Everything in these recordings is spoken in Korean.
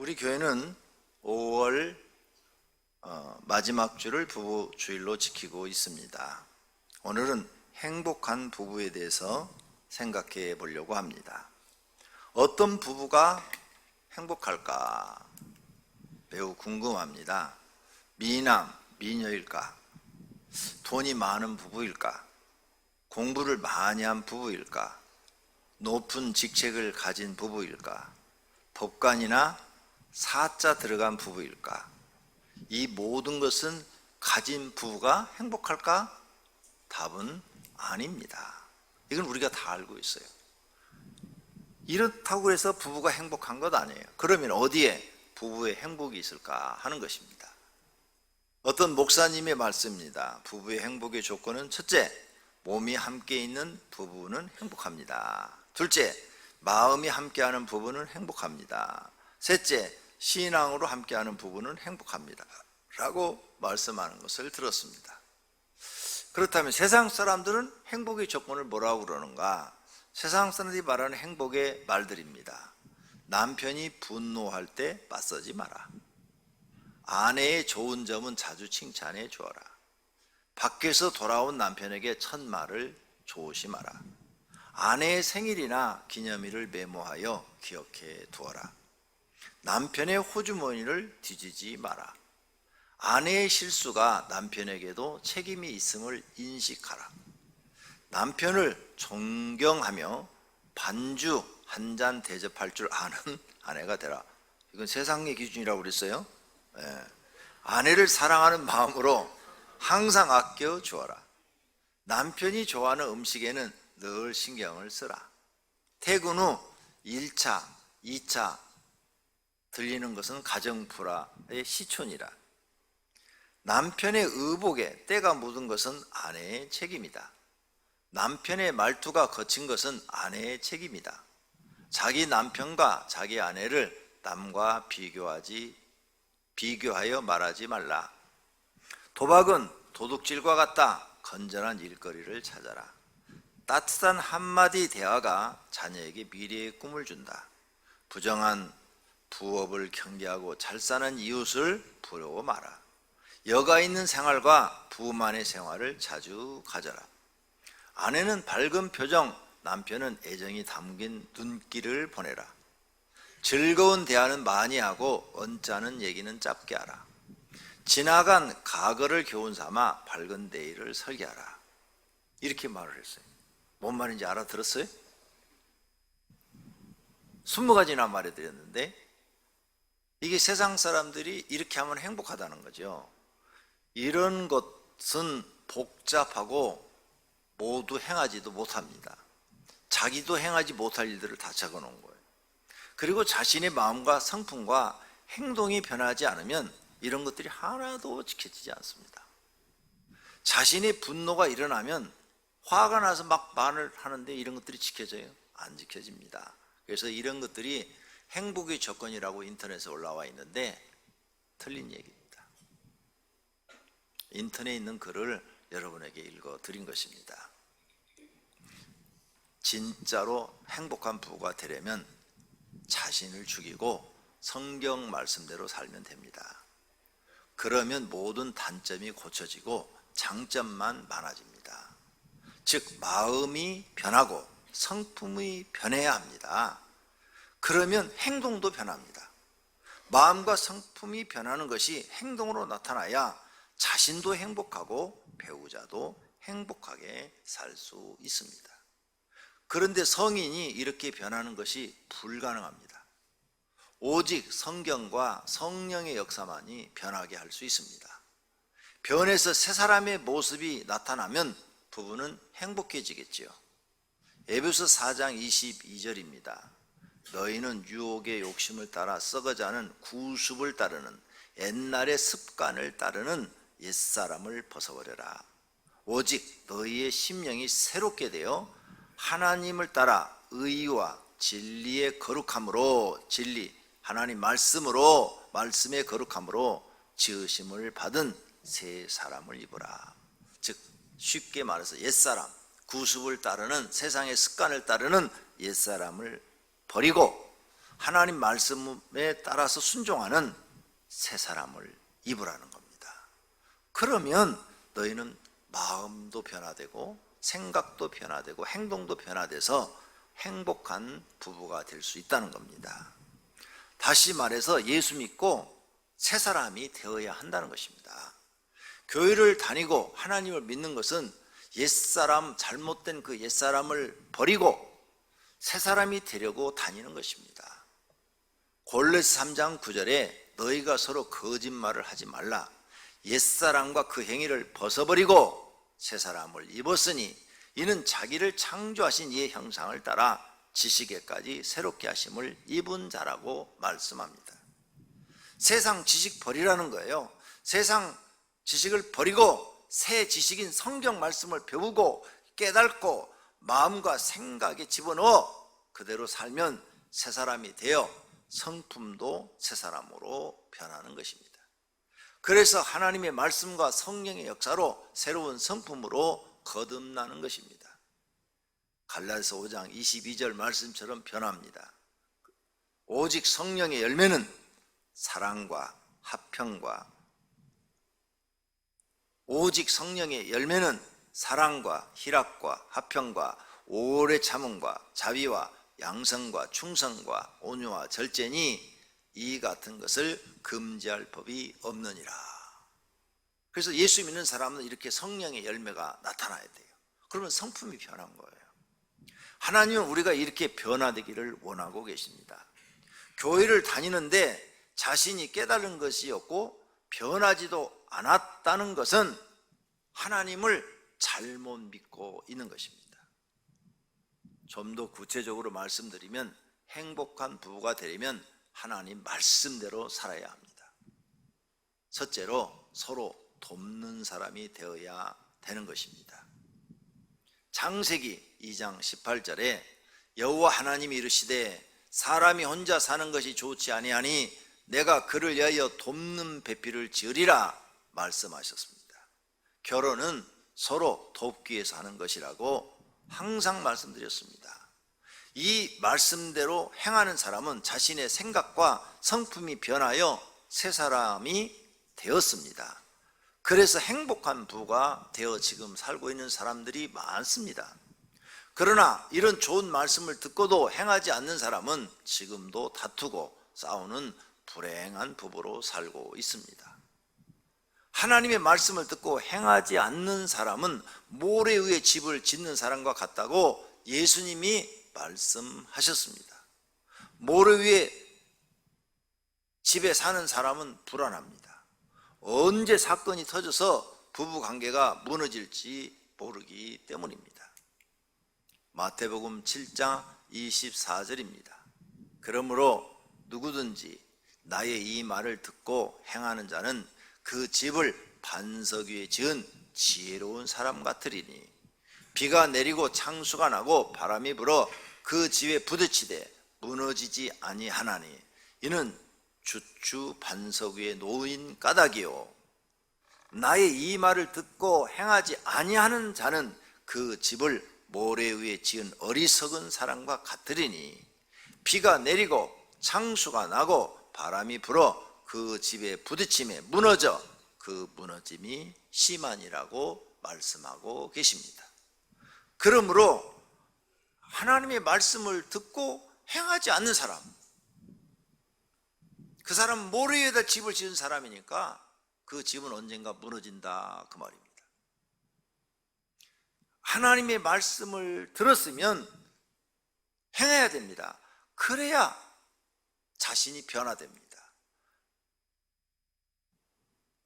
우리 교회는 5월 마지막 주를 부부 주일로 지키고 있습니다. 오늘은 행복한 부부에 대해서 생각해 보려고 합니다. 어떤 부부가 행복할까 매우 궁금합니다. 미남, 미녀일까? 돈이 많은 부부일까? 공부를 많이 한 부부일까? 높은 직책을 가진 부부일까? 법관이나 사자 들어간 부부일까? 이 모든 것은 가진 부부가 행복할까? 답은 아닙니다. 이건 우리가 다 알고 있어요. 이렇다고 해서 부부가 행복한 것 아니에요. 그러면 어디에 부부의 행복이 있을까 하는 것입니다. 어떤 목사님의 말씀입니다. 부부의 행복의 조건은 첫째, 몸이 함께 있는 부부는 행복합니다. 둘째, 마음이 함께하는 부부는 행복합니다. 셋째, 신앙으로 함께하는 부부는 행복합니다 라고 말씀하는 것을 들었습니다. 그렇다면 세상 사람들은 행복의 조건을 뭐라고 그러는가? 세상 사람들이 말하는 행복의 말들입니다. 남편이 분노할 때 맞서지 마라. 아내의 좋은 점은 자주 칭찬해 주어라. 밖에서 돌아온 남편에게 첫말을 조심하라. 아내의 생일이나 기념일을 메모하여 기억해 두어라. 남편의 호주머니를 뒤지지 마라. 아내의 실수가 남편에게도 책임이 있음을 인식하라. 남편을 존경하며 반주 한 잔 대접할 줄 아는 아내가 되라. 이건 세상의 기준이라고 그랬어요. 아내를 사랑하는 마음으로 항상 아껴 주어라. 남편이 좋아하는 음식에는 늘 신경을 쓰라. 퇴근 후 1차, 2차 들리는 것은 가정불화의 시초니라. 남편의 의복에 때가 묻은 것은 아내의 책임이다. 남편의 말투가 거친 것은 아내의 책임이다. 자기 남편과 자기 아내를 남과 비교하여 말하지 말라. 도박은 도둑질과 같다. 건전한 일거리를 찾아라. 따뜻한 한마디 대화가 자녀에게 미래의 꿈을 준다. 부정한 부업을 경계하고 잘 사는 이웃을 부러워 마라. 여가 있는 생활과 부부만의 생활을 자주 가져라. 아내는 밝은 표정, 남편은 애정이 담긴 눈길을 보내라. 즐거운 대화는 많이 하고 언짢은 얘기는 짧게 하라. 지나간 과거를 교훈 삼아 밝은 내일을 설계하라. 이렇게 말을 했어요. 뭔 말인지 알아들었어요? 20가지나 말해드렸는데 이게 세상 사람들이 이렇게 하면 행복하다는 거죠. 이런 것은 복잡하고 모두 행하지도 못합니다. 자기도 행하지 못할 일들을 다 적어놓은 거예요. 그리고 자신의 마음과 성품과 행동이 변하지 않으면 이런 것들이 하나도 지켜지지 않습니다. 자신의 분노가 일어나면 화가 나서 막 말을 하는데 이런 것들이 지켜져요? 안 지켜집니다. 그래서 이런 것들이 행복의 조건이라고 인터넷에 올라와 있는데 틀린 얘기입니다. 인터넷에 있는 글을 여러분에게 읽어드린 것입니다. 진짜로 행복한 부부가 되려면 자신을 죽이고 성경 말씀대로 살면 됩니다. 그러면 모든 단점이 고쳐지고 장점만 많아집니다. 즉 마음이 변하고 성품이 변해야 합니다. 그러면 행동도 변합니다. 마음과 성품이 변하는 것이 행동으로 나타나야 자신도 행복하고 배우자도 행복하게 살 수 있습니다. 그런데 성인이 이렇게 변하는 것이 불가능합니다. 오직 성경과 성령의 역사만이 변하게 할 수 있습니다. 변해서 새 사람의 모습이 나타나면 부부는 행복해지겠지요. 에베소 4장 22절입니다. 너희는 유혹의 욕심을 따라 썩어가는 구습을 따르는 옛날의 습관을 따르는 옛사람을 벗어버려라. 오직 너희의 심령이 새롭게 되어 하나님을 따라 의와 진리의 거룩함으로 하나님 말씀의 거룩함으로 지으심을 받은 새 사람을 입으라. 즉 쉽게 말해서 옛사람, 구습을 따르는 세상의 습관을 따르는 옛사람을 버리고 하나님 말씀에 따라서 순종하는 새 사람을 입으라는 겁니다. 그러면 너희는 마음도 변화되고 생각도 변화되고 행동도 변화돼서 행복한 부부가 될 수 있다는 겁니다. 다시 말해서 예수 믿고 새 사람이 되어야 한다는 것입니다. 교회를 다니고 하나님을 믿는 것은 옛사람, 잘못된 그 옛사람을 버리고 새 사람이 되려고 다니는 것입니다. 골로새 3장 9절에 너희가 서로 거짓말을 하지 말라. 옛사람과 그 행위를 벗어버리고 새 사람을 입었으니 이는 자기를 창조하신 이의 형상을 따라 지식에까지 새롭게 하심을 입은 자라고 말씀합니다. 세상 지식 버리라는 거예요. 세상 지식을 버리고 새 지식인 성경 말씀을 배우고 깨닫고 마음과 생각에 집어넣어 그대로 살면 새 사람이 되어 성품도 새 사람으로 변하는 것입니다. 그래서 하나님의 말씀과 성령의 역사로 새로운 성품으로 거듭나는 것입니다. 갈라디아서 5장 22절 말씀처럼 변합니다. 오직 성령의 열매는 사랑과 화평과 오직 성령의 열매는 사랑과 희락과 화평과 오래 참음과 자비와 양성과 충성과 온유와 절제니 이 같은 것을 금지할 법이 없느니라. 그래서 예수 믿는 사람은 이렇게 성령의 열매가 나타나야 돼요. 그러면 성품이 변한 거예요. 하나님은 우리가 이렇게 변화되기를 원하고 계십니다. 교회를 다니는데 자신이 깨달은 것이 없고 변하지도 않았다는 것은 하나님을 잘못 믿고 있는 것입니다. 좀 더 구체적으로 말씀드리면 행복한 부부가 되려면 하나님 말씀대로 살아야 합니다. 첫째로 서로 돕는 사람이 되어야 되는 것입니다. 창세기 2장 18절에 여호와 하나님이 이르시되 사람이 혼자 사는 것이 좋지 아니하니 내가 그를 위하여 돕는 배필을 지으리라 말씀하셨습니다. 결혼은 서로 돕기 위해서 하는 것이라고 항상 말씀드렸습니다. 이 말씀대로 행하는 사람은 자신의 생각과 성품이 변하여 새 사람이 되었습니다. 그래서 행복한 부부가 되어 지금 살고 있는 사람들이 많습니다. 그러나 이런 좋은 말씀을 듣고도 행하지 않는 사람은 지금도 다투고 싸우는 불행한 부부로 살고 있습니다. 하나님의 말씀을 듣고 행하지 않는 사람은 모래 위에 집을 짓는 사람과 같다고 예수님이 말씀하셨습니다. 모래 위에 집에 사는 사람은 불안합니다. 언제 사건이 터져서 부부관계가 무너질지 모르기 때문입니다. 마태복음 7장 24절입니다. 그러므로 누구든지 나의 이 말을 듣고 행하는 자는 그 집을 반석 위에 지은 지혜로운 사람 같으리니 비가 내리고 창수가 나고 바람이 불어 그 집에 부딪히되 무너지지 아니하나니 이는 주추 반석 위에 놓인 까닭이요 나의 이 말을 듣고 행하지 아니하는 자는 그 집을 모래 위에 지은 어리석은 사람과 같으리니 비가 내리고 창수가 나고 바람이 불어 그 집에 부딪힘에 무너져 그 무너짐이 심하니라고 말씀하고 계십니다. 그러므로 하나님의 말씀을 듣고 행하지 않는 사람, 그 사람은 모래 위에다 집을 지은 사람이니까 그 집은 언젠가 무너진다 그 말입니다. 하나님의 말씀을 들었으면 행해야 됩니다. 그래야 자신이 변화됩니다.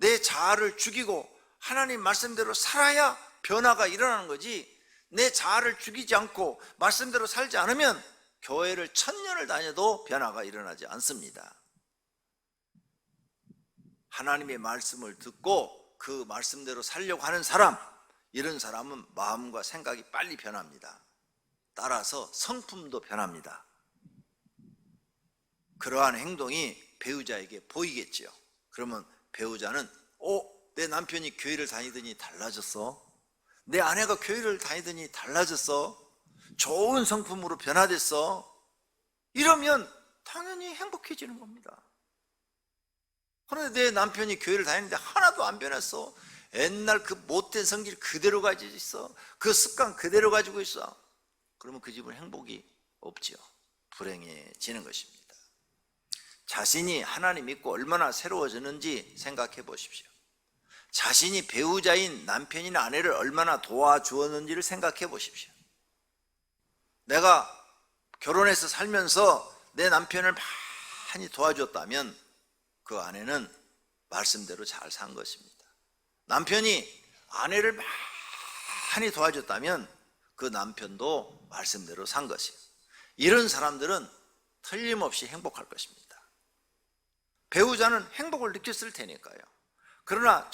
내 자아를 죽이고 하나님 말씀대로 살아야 변화가 일어나는 거지, 내 자아를 죽이지 않고 말씀대로 살지 않으면 교회를 1000년을 다녀도 변화가 일어나지 않습니다. 하나님의 말씀을 듣고 그 말씀대로 살려고 하는 사람, 이런 사람은 마음과 생각이 빨리 변합니다. 따라서 성품도 변합니다. 그러한 행동이 배우자에게 보이겠지요. 그러면 배우자는 내 남편이 교회를 다니더니 달라졌어, 내 아내가 교회를 다니더니 달라졌어, 좋은 성품으로 변화됐어, 이러면 당연히 행복해지는 겁니다. 그런데 내 남편이 교회를 다니는데 하나도 안 변했어. 옛날 그 못된 성질 그대로 가지고 있어. 그 습관 그대로 가지고 있어. 그러면 그 집은 행복이 없지요. 불행해지는 것입니다. 자신이 하나님 믿고 얼마나 새로워졌는지 생각해 보십시오. 자신이 배우자인 남편이나 아내를 얼마나 도와주었는지를 생각해 보십시오. 내가 결혼해서 살면서 내 남편을 많이 도와줬다면 그 아내는 말씀대로 잘 산 것입니다. 남편이 아내를 많이 도와줬다면 그 남편도 말씀대로 산 것이에요. 이런 사람들은 틀림없이 행복할 것입니다. 배우자는 행복을 느꼈을 테니까요. 그러나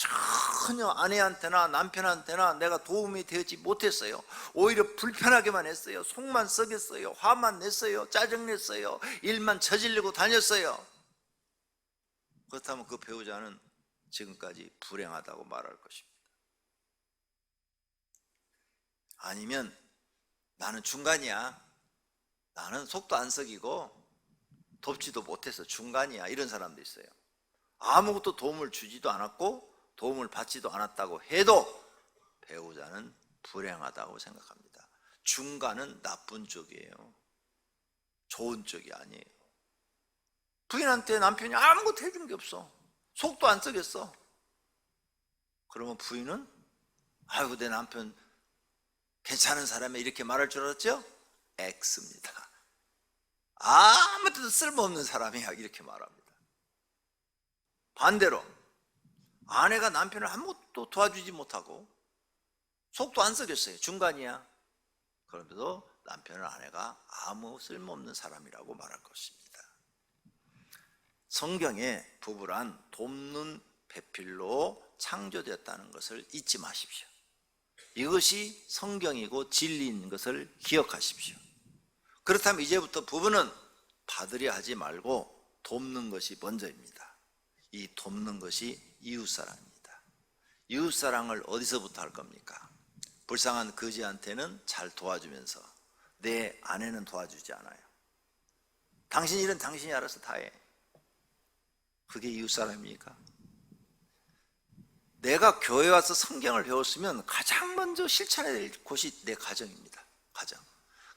전혀 아내한테나 남편한테나 내가 도움이 되지 못했어요. 오히려 불편하게만 했어요. 속만 썩였어요. 화만 냈어요. 짜증냈어요. 일만 저지르고 다녔어요. 그렇다면 그 배우자는 지금까지 불행하다고 말할 것입니다. 아니면 나는 중간이야. 나는 속도 안 썩이고 돕지도 못해서 중간이야. 이런 사람도 있어요. 아무것도 도움을 주지도 않았고 도움을 받지도 않았다고 해도 배우자는 불행하다고 생각합니다. 중간은 나쁜 쪽이에요. 좋은 쪽이 아니에요. 부인한테 남편이 아무것도 해준 게 없어. 속도 안 썩였어. 그러면 부인은 아이고 내 남편 괜찮은 사람이 이렇게 말할 줄 알았죠? X입니다. 아무 데도 쓸모없는 사람이야 이렇게 말합니다. 반대로 아내가 남편을 아무것도 도와주지 못하고 속도 안 썩였어요. 중간이야. 그러면서 남편은 아내가 아무 쓸모없는 사람이라고 말할 것입니다. 성경에 부부란 돕는 배필로 창조되었다는 것을 잊지 마십시오. 이것이 성경이고 진리인 것을 기억하십시오. 그렇다면 이제부터 부부는 받으려 하지 말고 돕는 것이 먼저입니다. 이 돕는 것이 이웃사랑입니다. 이웃사랑을 어디서부터 할 겁니까? 불쌍한 거지한테는 잘 도와주면서 내 아내는 도와주지 않아요. 당신 일은 당신이 알아서 다 해. 그게 이웃사랑입니까? 내가 교회 와서 성경을 배웠으면 가장 먼저 실천해야 될 곳이 내 가정입니다.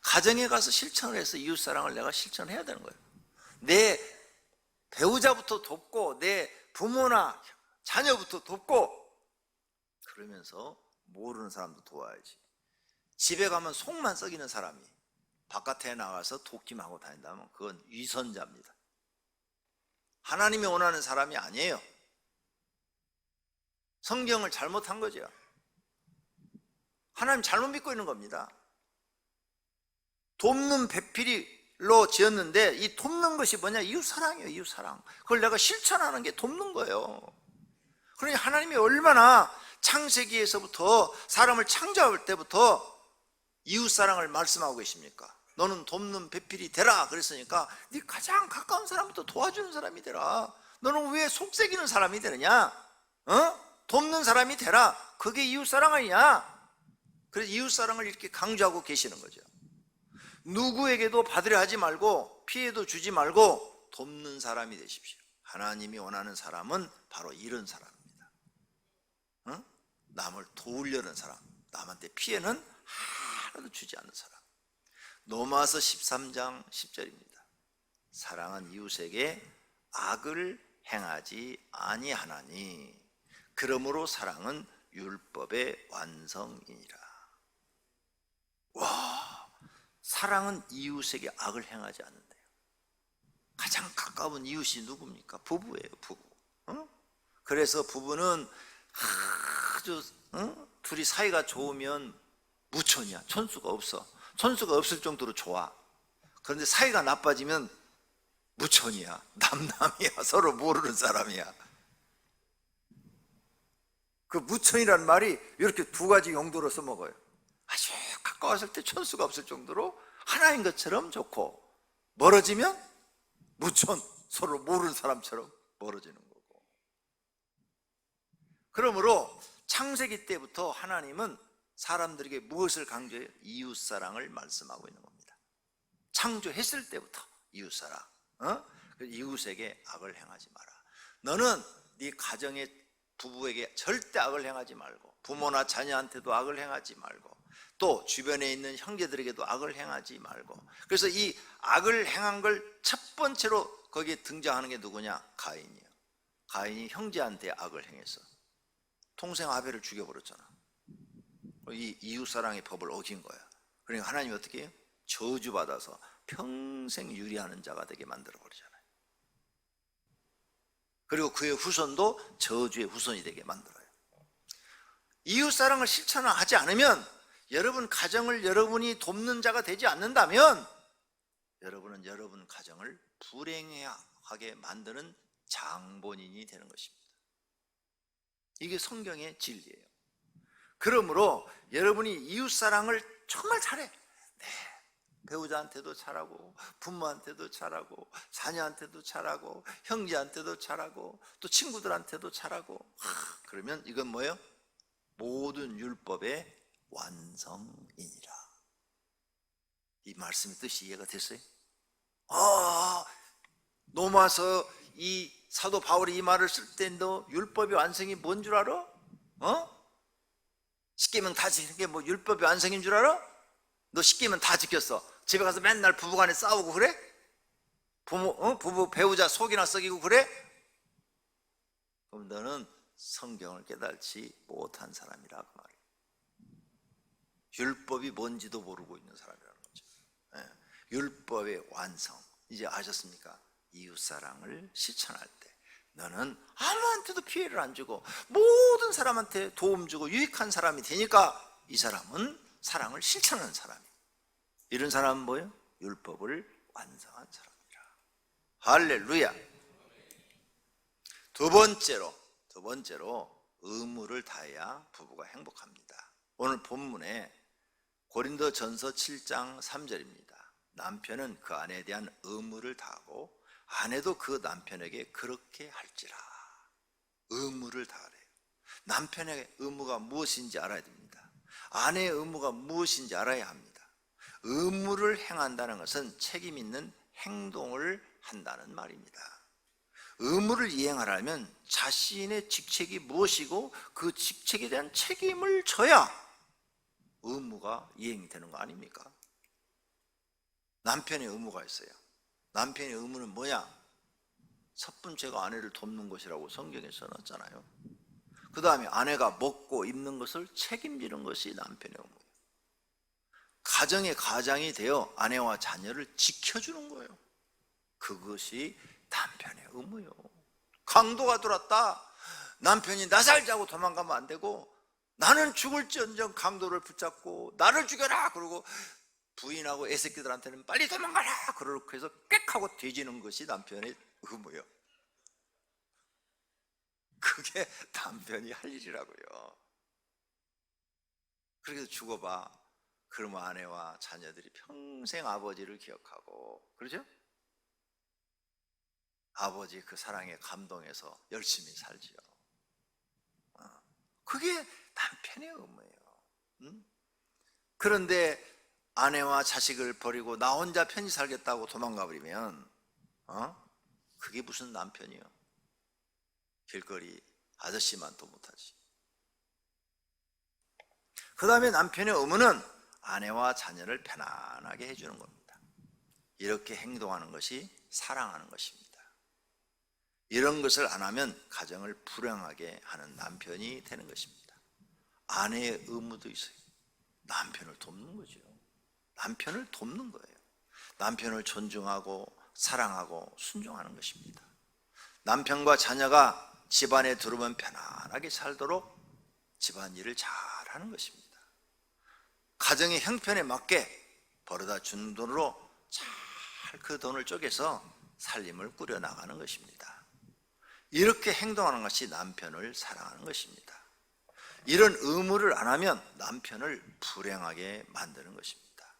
가정에 가서 실천을 해서 이웃사랑을 내가 실천해야 되는 거예요. 내 배우자부터 돕고 내 부모나 자녀부터 돕고 그러면서 모르는 사람도 도와야지. 집에 가면 속만 썩이는 사람이 바깥에 나가서 돕기만 하고 다닌다면 그건 위선자입니다. 하나님이 원하는 사람이 아니에요. 성경을 잘못한 거죠. 하나님 잘못 믿고 있는 겁니다. 돕는 배필로 지었는데 이 돕는 것이 뭐냐? 이웃사랑이에요. 이웃사랑. 그걸 내가 실천하는 게 돕는 거예요. 그러니 하나님이 얼마나 창세기에서부터 사람을 창조할 때부터 이웃사랑을 말씀하고 계십니까? 너는 돕는 배필이 되라 그랬으니까 네 가장 가까운 사람부터 도와주는 사람이 되라. 너는 왜 속삭이는 사람이 되느냐? 돕는 사람이 되라. 그게 이웃사랑 아니냐? 그래서 이웃사랑을 이렇게 강조하고 계시는 거죠. 누구에게도 받으려 하지 말고 피해도 주지 말고 돕는 사람이 되십시오. 하나님이 원하는 사람은 바로 이런 사람입니다. 남을 도우려는 사람, 남한테 피해는 하나도 주지 않는 사람. 로마서 13장 10절입니다. 사랑은 이웃에게 악을 행하지 아니하나니 그러므로 사랑은 율법의 완성이니라. 와, 사랑은 이웃에게 악을 행하지 않는데요. 가장 가까운 이웃이 누굽니까? 부부예요. 부부. 그래서 부부는 아주 둘이 사이가 좋으면 무천이야. 천수가 없어. 천수가 없을 정도로 좋아. 그런데 사이가 나빠지면 무천이야. 남남이야. 서로 모르는 사람이야. 그 무천이라는 말이 이렇게 두 가지 용도로 써먹어요. 아주 가까웠을 때 천수가 없을 정도로 하나인 것처럼 좋고, 멀어지면 무천, 서로 모르는 사람처럼 멀어지는 거고. 그러므로 창세기 때부터 하나님은 사람들에게 무엇을 강조해요? 이웃사랑을 말씀하고 있는 겁니다. 창조했을 때부터 이웃사랑. 이웃에게 악을 행하지 마라. 너는 네 가정의 부부에게 절대 악을 행하지 말고, 부모나 자녀한테도 악을 행하지 말고, 또 주변에 있는 형제들에게도 악을 행하지 말고. 그래서 이 악을 행한 걸 첫 번째로 거기에 등장하는 게 누구냐? 가인이에요. 가인이 형제한테 악을 행해서 동생 아벨을 죽여버렸잖아. 이 이웃사랑의 법을 어긴 거야. 그러니까 하나님이 어떻게 해요? 저주받아서 평생 유리하는 자가 되게 만들어버리잖아요. 그리고 그의 후손도 저주의 후손이 되게 만들어요. 이웃사랑을 실천하지 않으면, 여러분 가정을 여러분이 돕는 자가 되지 않는다면, 여러분은 여러분 가정을 불행하게 만드는 장본인이 되는 것입니다. 이게 성경의 진리예요. 그러므로 여러분이 이웃사랑을 정말 잘해. 네, 배우자한테도 잘하고, 부모한테도 잘하고, 자녀한테도 잘하고, 형제한테도 잘하고, 또 친구들한테도 잘하고. 그러면 이건 뭐예요? 모든 율법의 완성이니라. 이 말씀의 뜻이 이해가 됐어요? 로마서 이 사도 바울이 이 말을 쓸 때 너 율법의 완성이 뭔 줄 알아? 십계명 다 지키는 게 뭐 율법의 완성인 줄 알아? 너 십계명 다 지켰어. 집에 가서 맨날 부부간에 싸우고 그래? 부부 배우자 속이나 썩이고 그래? 그럼 너는 성경을 깨달지 못한 사람이라 그 말이에요. 율법이 뭔지도 모르고 있는 사람이라는 거죠. 율법의 완성, 이제 아셨습니까? 이웃사랑을 실천할 때 너는 아무한테도 피해를 안 주고 모든 사람한테 도움 주고 유익한 사람이 되니까 이 사람은 사랑을 실천하는 사람이에요. 이런 사람은 뭐예요? 율법을 완성한 사람이라. 할렐루야. 두 번째로 의무를 다해야 부부가 행복합니다. 오늘 본문에 고린도전서 7장 3절입니다. 남편은 그 아내에 대한 의무를 다하고 아내도 그 남편에게 그렇게 할지라. 의무를 다하래요. 남편의 의무가 무엇인지 알아야 됩니다. 아내의 의무가 무엇인지 알아야 합니다. 의무를 행한다는 것은 책임 있는 행동을 한다는 말입니다. 의무를 이행하려면 자신의 직책이 무엇이고 그 직책에 대한 책임을 져야 의무가 이행이 되는 거 아닙니까? 남편의 의무가 있어요. 남편의 의무는 뭐냐? 첫 번째가 아내를 돕는 것이라고 성경에 써놨잖아요. 그 다음에 아내가 먹고 입는 것을 책임지는 것이 남편의 의무예요. 가정의 가장이 되어 아내와 자녀를 지켜주는 거예요. 그것이 남편의 의무예요. 강도가 들어왔다. 남편이 나 살자고 도망가면 안 되고, 나는 죽을지언정 강도를 붙잡고 나를 죽여라 그러고 부인하고 애새끼들한테는 빨리 도망가라 그렇게 해서 꽥 하고 뒤지는 것이 남편의 의무예요. 그게 남편이 할 일이라고요. 그렇게 죽어봐. 그러면 아내와 자녀들이 평생 아버지를 기억하고, 그러죠? 아버지 그 사랑에 감동해서 열심히 살지요. 그게 남편의 의무예요. 그런데 아내와 자식을 버리고 나 혼자 편히 살겠다고 도망가 버리면 그게 무슨 남편이요? 길거리 아저씨만도 못하지. 그 다음에 남편의 의무는 아내와 자녀를 편안하게 해주는 겁니다. 이렇게 행동하는 것이 사랑하는 것입니다. 이런 것을 안 하면 가정을 불행하게 하는 남편이 되는 것입니다. 아내의 의무도 있어요. 남편을 돕는 거죠. 남편을 돕는 거예요. 남편을 존중하고 사랑하고 순종하는 것입니다. 남편과 자녀가 집안에 들어오면 편안하게 살도록 집안일을 잘하는 것입니다. 가정의 형편에 맞게 벌어다 준 돈으로 잘 그 돈을 쪼개서 살림을 꾸려나가는 것입니다. 이렇게 행동하는 것이 남편을 사랑하는 것입니다. 이런 의무를 안 하면 남편을 불행하게 만드는 것입니다.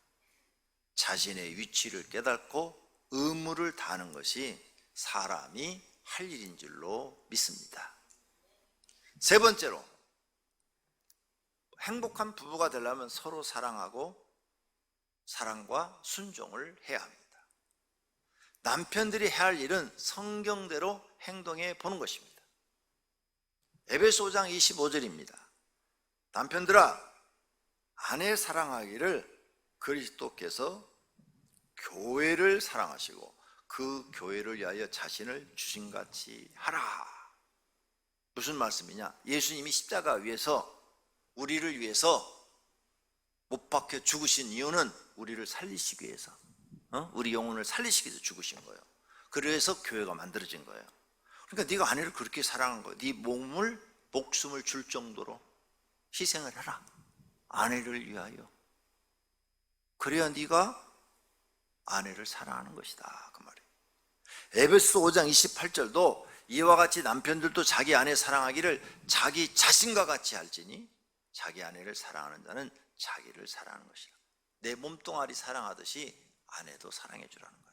자신의 위치를 깨닫고 의무를 다하는 것이 사람이 할 일인 줄로 믿습니다. 세 번째로, 행복한 부부가 되려면 서로 사랑하고 사랑과 순종을 해야 합니다. 남편들이 해야 할 일은 성경대로 행동해 보는 것입니다. 에베소 5장 25절입니다. 남편들아, 아내 사랑하기를 그리스도께서 교회를 사랑하시고 그 교회를 위하여 자신을 주신같이 하라. 무슨 말씀이냐? 예수님이 십자가 위에서 우리를 위해서 못 박혀 죽으신 이유는 우리를 살리시기 위해서, 우리 영혼을 살리시기 위해서 죽으신 거예요. 그래서 교회가 만들어진 거예요. 그러니까 네가 아내를 그렇게 사랑한 거예요. 네 목숨을 줄 정도로 희생을 해라, 아내를 위하여. 그래야 네가 아내를 사랑하는 것이다, 그 말이에요. 에베소 5장 28절도 이와 같이 남편들도 자기 아내 사랑하기를 자기 자신과 같이 할지니 자기 아내를 사랑하는 자는 자기를 사랑하는 것이라. 내 몸뚱아리 사랑하듯이 아내도 사랑해 주라는 거예요.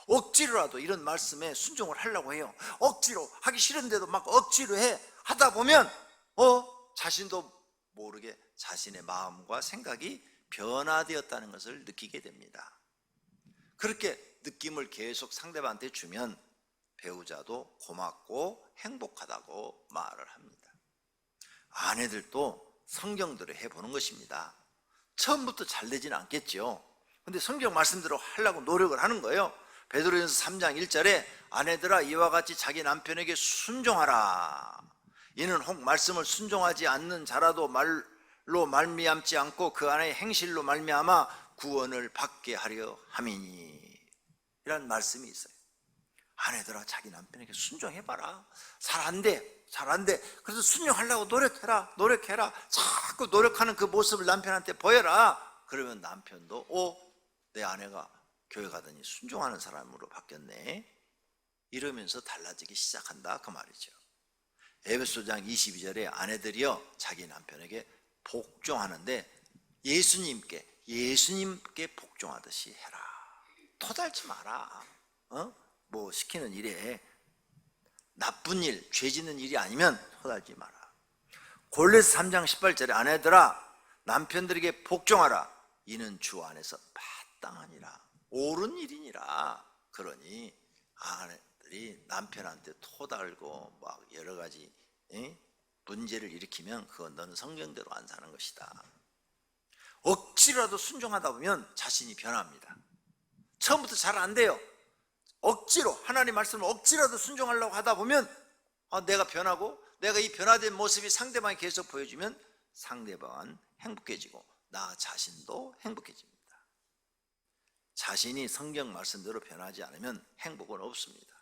억지로라도 이런 말씀에 순종을 하려고 해요. 억지로 하기 싫은데도 막 억지로 하다 보면 자신도 모르게 자신의 마음과 생각이 변화되었다는 것을 느끼게 됩니다. 그렇게 느낌을 계속 상대방한테 주면 배우자도 고맙고 행복하다고 말을 합니다. 아내들도 성경대로 해보는 것입니다. 처음부터 잘 되지는 않겠죠. 근데 성경 말씀대로 하려고 노력을 하는 거예요. 베드로전서 3장 1절에 아내들아 이와 같이 자기 남편에게 순종하라. 이는 혹 말씀을 순종하지 않는 자라도 말로 말미암지 않고 그 안의 행실로 말미암아 구원을 받게 하려 함이니. 이란 말씀이 있어요. 아내들아 자기 남편에게 순종해봐라. 잘 안 돼. 그래서 순종하려고 노력해라. 자꾸 노력하는 그 모습을 남편한테 보여라. 그러면 남편도 내 아내가 교회 가더니 순종하는 사람으로 바뀌었네, 이러면서 달라지기 시작한다, 그 말이죠. 에베소장 22절에 아내들이여 자기 남편에게 복종하는데 예수님께 복종하듯이 해라. 토달지 마라. 뭐 시키는 일에 나쁜 일, 죄 짓는 일이 아니면 토달지 마라. 골로새 3장 18절에 아내들아 남편들에게 복종하라. 이는 주 안에서 마땅하니라. 옳은 일이니라. 그러니 아내들이 남편한테 토달고 막 여러 가지 문제를 일으키면 그건 너는 성경대로 안 사는 것이다. 억지로라도 순종하다 보면 자신이 변합니다. 처음부터 잘 안 돼요. 억지로 하나님 말씀을 억지로라도 순종하려고 하다 보면 내가 변하고, 내가 이 변화된 모습이 상대방이 계속 보여주면 상대방은 행복해지고 나 자신도 행복해집니다. 자신이 성경 말씀대로 변하지 않으면 행복은 없습니다.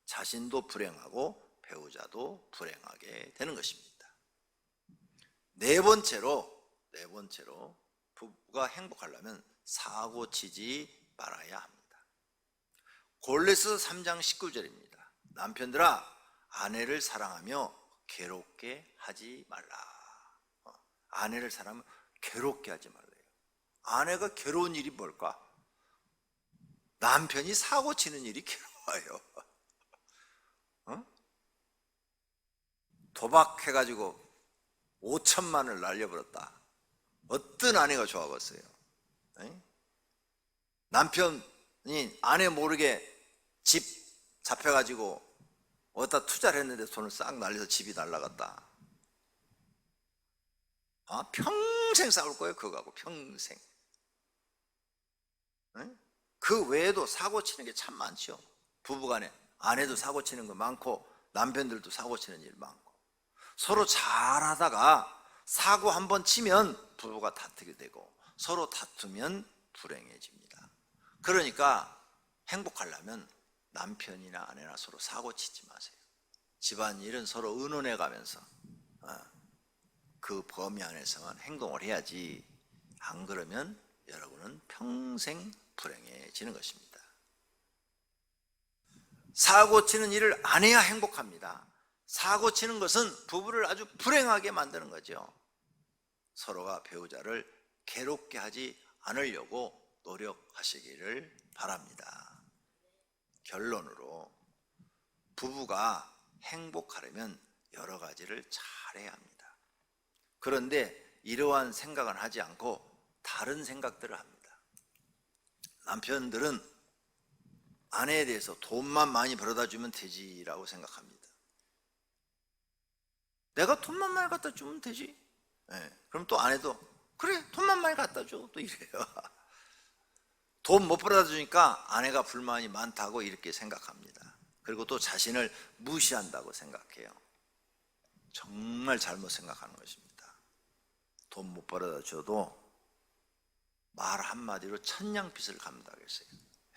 자신도 불행하고 배우자도 불행하게 되는 것입니다. 네 번째로 부부가 행복하려면 사고치지 말아야 합니다. 골로새 3장 19절입니다. 남편들아 아내를 사랑하며 괴롭게 하지 말라. 아내를 사랑하면 괴롭게 하지 말래요. 아내가 괴로운 일이 뭘까? 남편이 사고치는 일이 괴로워요. 도박해가지고 5천만 원을 날려버렸다. 어떤 아내가 좋아하겠어요? 남편이 아내 모르게 집 잡혀가지고 어디다 투자를 했는데 돈을 싹 날려서 집이 날라갔다. 평생 싸울 거예요, 그거하고 평생. 그 외에도 사고 치는 게 참 많죠. 부부간에 아내도 사고 치는 거 많고 남편들도 사고 치는 일 많고, 서로 잘하다가 사고 한번 치면 부부가 다투게 되고 서로 다투면 불행해집니다. 그러니까 행복하려면 남편이나 아내나 서로 사고 치지 마세요. 집안일은 서로 의논해 가면서 그 범위 안에서만 행동을 해야지, 안 그러면 여러분은 평생 불행해지는 것입니다. 사고 치는 일을 안 해야 행복합니다. 사고 치는 것은 부부를 아주 불행하게 만드는 거죠. 서로가 배우자를 괴롭게 하지 않으려고 노력하시기를 바랍니다. 결론으로 부부가 행복하려면 여러 가지를 잘해야 합니다. 그런데 이러한 생각은 하지 않고 다른 생각들을 합니다. 남편들은 아내에 대해서 돈만 많이 벌어다 주면 되지라고 생각합니다. 내가 돈만 많이 갖다 주면 되지. 그럼 또 아내도 그래 돈만 많이 갖다 줘 또 이래요. 돈 못 벌어다 주니까 아내가 불만이 많다고 이렇게 생각합니다. 그리고 또 자신을 무시한다고 생각해요. 정말 잘못 생각하는 것입니다. 돈 못 벌어다 줘도 말 한마디로 천냥빚을 감당했어요.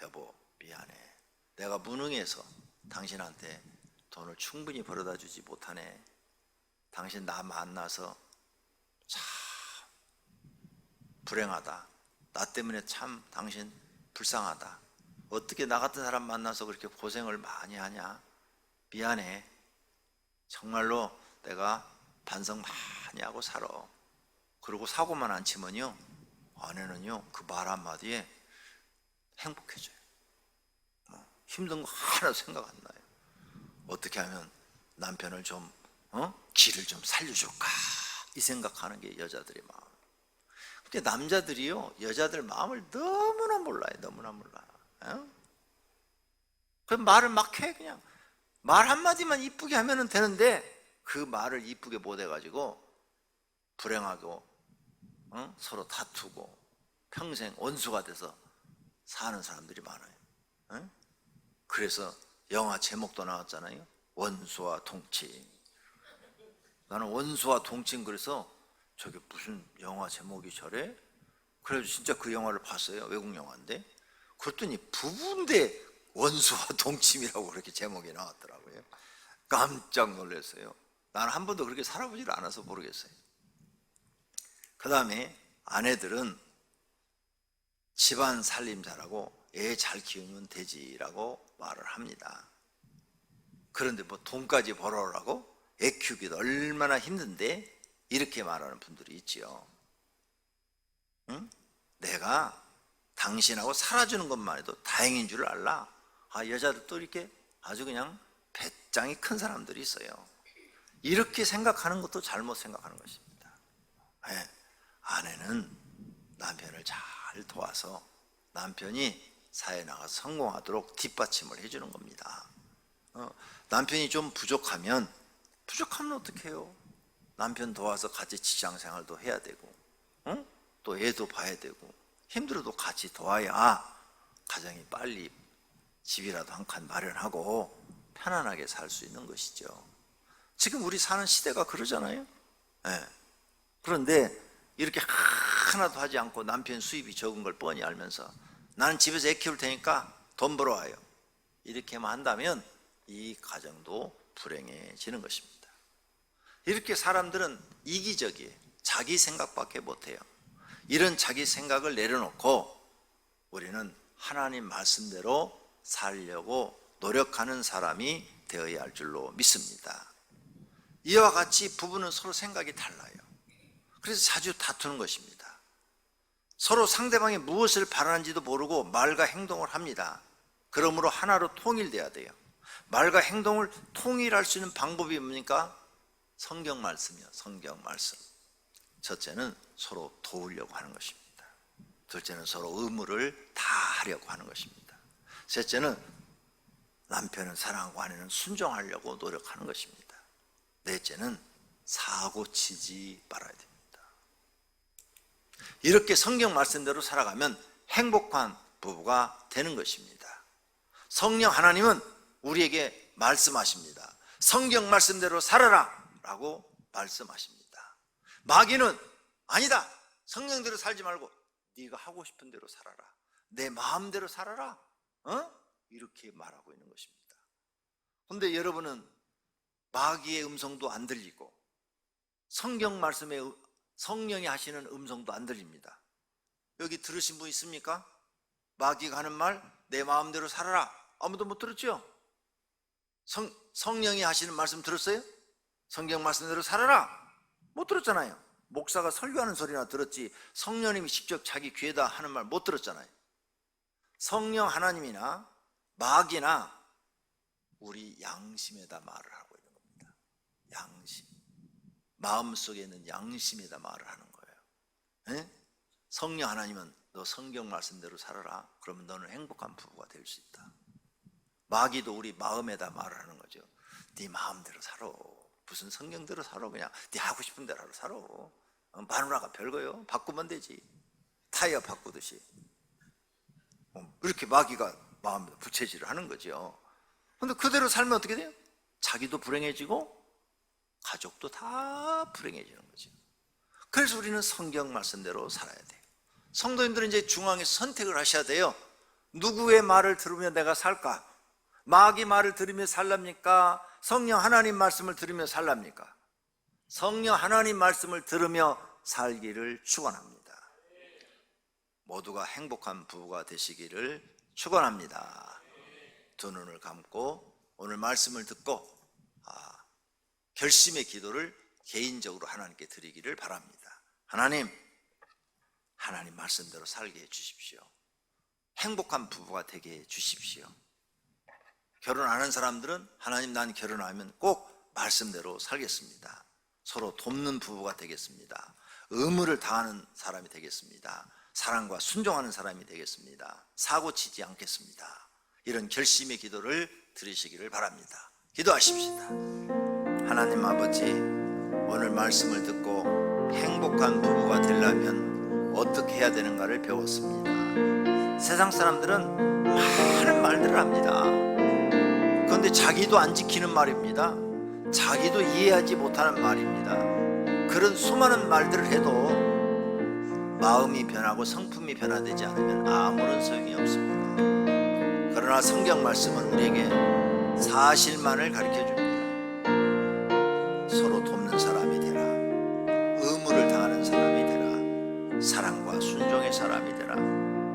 여보 미안해, 내가 무능해서 당신한테 돈을 충분히 벌어다 주지 못하네. 당신 나 만나서 참 불행하다. 나 때문에 참 당신 불쌍하다. 어떻게 나 같은 사람 만나서 그렇게 고생을 많이 하냐. 미안해. 정말로 내가 반성 많이 하고 살아. 그리고 사고만 안 치면요, 아내는요 그 말 한마디에 행복해져요. 힘든 거 하나도 생각 안 나요. 어떻게 하면 남편을 좀 길을 좀 살려줄까 이 생각하는 게 여자들의 마음. 근데 남자들이요 여자들 마음을 너무나 몰라요. 너무나 몰라요. 그 말을 막 해. 그냥 말 한마디만 이쁘게 하면 되는데 그 말을 이쁘게 못 해가지고 불행하고 서로 다투고 평생 원수가 돼서 사는 사람들이 많아요. 그래서 영화 제목도 나왔잖아요. 원수와 동침. 나는 원수와 동침 그래서 저게 무슨 영화 제목이 저래? 그래서 진짜 그 영화를 봤어요. 외국 영화인데. 그랬더니 부부인데 원수와 동침이라고 그렇게 제목이 나왔더라고요. 깜짝 놀랐어요. 나는 한 번도 그렇게 살아보질 않아서 모르겠어요. 그 다음에 아내들은 집안 살림 잘하고 애 잘 키우면 되지라고 말을 합니다. 그런데 뭐 돈까지 벌어오라고? 애 키우기도 얼마나 힘든데 이렇게 말하는 분들이 있지요. 응? 내가 당신하고 살아주는 것만 해도 다행인 줄 알라. 여자들도 이렇게 아주 그냥 배짱이 큰 사람들이 있어요. 이렇게 생각하는 것도 잘못 생각하는 것입니다. 아내는 남편을 잘 도와서 남편이 사회에 나가서 성공하도록 뒷받침을 해주는 겁니다. 남편이 좀 부족하면 어떻게 해요? 남편 도와서 같이 직장생활도 해야 되고 또 애도 봐야 되고 힘들어도 같이 도와야 가정이 빨리 집이라도 한 칸 마련하고 편안하게 살 수 있는 것이죠. 지금 우리 사는 시대가 그러잖아요. 그런데 이렇게 하나도 하지 않고 남편 수입이 적은 걸 뻔히 알면서 나는 집에서 애 키울 테니까 돈 벌어와요 이렇게만 한다면 이 가정도 불행해지는 것입니다. 이렇게 사람들은 이기적이에요. 자기 생각밖에 못해요. 이런 자기 생각을 내려놓고 우리는 하나님 말씀대로 살려고 노력하는 사람이 되어야 할 줄로 믿습니다. 이와 같이 부부는 서로 생각이 달라요. 그래서 자주 다투는 것입니다. 서로 상대방이 무엇을 바라는지도 모르고 말과 행동을 합니다. 그러므로 하나로 통일돼야 돼요. 말과 행동을 통일할 수 있는 방법이 뭡니까? 성경 말씀이요. 성경 말씀. 첫째는 서로 도우려고 하는 것입니다. 둘째는 서로 의무를 다하려고 하는 것입니다. 셋째는 남편은 사랑하고 아내는 순종하려고 노력하는 것입니다. 넷째는 사고치지 말아야 됩니다. 이렇게 성경 말씀대로 살아가면 행복한 부부가 되는 것입니다. 성령 하나님은 우리에게 말씀하십니다. 성경 말씀대로 살아라 라고 말씀하십니다. 마귀는 아니다, 성령대로 살지 말고 네가 하고 싶은 대로 살아라, 내 마음대로 살아라, 이렇게 말하고 있는 것입니다. 그런데 여러분은 마귀의 음성도 안 들리고 성경 말씀에 성령이 하시는 음성도 안 들립니다. 여기 들으신 분 있습니까? 마귀가 하는 말 내 마음대로 살아라, 아무도 못 들었죠? 성령이 하시는 말씀 들었어요? 성경 말씀대로 살아라 못 들었잖아요. 목사가 설교하는 소리나 들었지 성령님이 직접 자기 귀에다 하는 말 못 들었잖아요. 성령 하나님이나 마귀나 우리 양심에다 말을 하고 있는 겁니다. 양심, 마음속에 있는 양심에다 말을 하는 거예요. 성령 하나님은 너 성경 말씀대로 살아라, 그러면 너는 행복한 부부가 될 수 있다. 마귀도 우리 마음에다 말을 하는 거죠. 네 마음대로 살아. 무슨 성경대로 살아. 그냥 네 하고 싶은 대로 살아. 마누라가 별거요. 바꾸면 되지. 타이어 바꾸듯이. 이렇게 마귀가 마음에 부채질을 하는 거죠. 근데 그대로 살면 어떻게 돼요? 자기도 불행해지고 가족도 다 불행해지는 거죠. 그래서 우리는 성경 말씀대로 살아야 돼요. 성도님들은 이제 중앙에서 선택을 하셔야 돼요. 누구의 말을 들으며 내가 살까? 마귀 말을 들으며 살랍니까? 성령 하나님 말씀을 들으며 살랍니까? 성령 하나님 말씀을 들으며 살기를 축원합니다. 모두가 행복한 부부가 되시기를 축원합니다. 두 눈을 감고 오늘 말씀을 듣고 결심의 기도를 개인적으로 하나님께 드리기를 바랍니다. 하나님 말씀대로 살게 해 주십시오. 행복한 부부가 되게 해 주십시오. 결혼 안 한 사람들은 하나님, 난 결혼하면 꼭 말씀대로 살겠습니다. 서로 돕는 부부가 되겠습니다. 의무를 다하는 사람이 되겠습니다. 사랑과 순종하는 사람이 되겠습니다. 사고치지 않겠습니다. 이런 결심의 기도를 드리시기를 바랍니다. 기도하십시다. 하나님 아버지, 오늘 말씀을 듣고 행복한 부부가 되려면 어떻게 해야 되는가를 배웠습니다. 세상 사람들은 많은 말들을 합니다. 그런데 자기도 안 지키는 말입니다. 자기도 이해하지 못하는 말입니다. 그런 수많은 말들을 해도 마음이 변하고 성품이 변화되지 않으면 아무런 소용이 없습니다. 그러나 성경 말씀은 우리에게 사실만을 가르쳐 줍니다. 서로 돕는 사람이 되라. 의무를 다하는 사람이 되라. 사랑과 순종의 사람이 되라.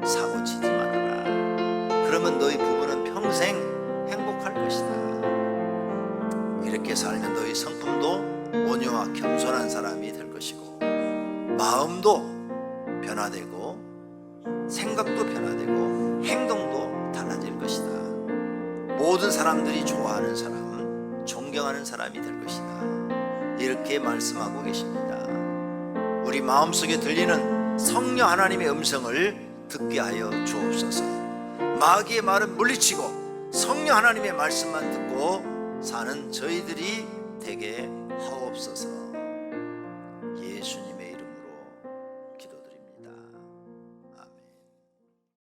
사고치지 말아라. 그러면 너희 부부는 평생 행복할 것이다. 이렇게 살면 너희 성품도 온유와 겸손한 사람이 될 것이고, 마음도 변화되고 생각도 변화되고 행동도 달라질 것이다. 모든 사람들이 좋아하는 사람, 존경하는 사람이 될 것이다. 이렇게 말씀하고 계십니다. 우리 마음속에 들리는 성령 하나님의 음성을 듣게 하여 주옵소서. 마귀의 말은 물리치고 성령 하나님의 말씀만 듣고 사는 저희들이 되게 하옵소서.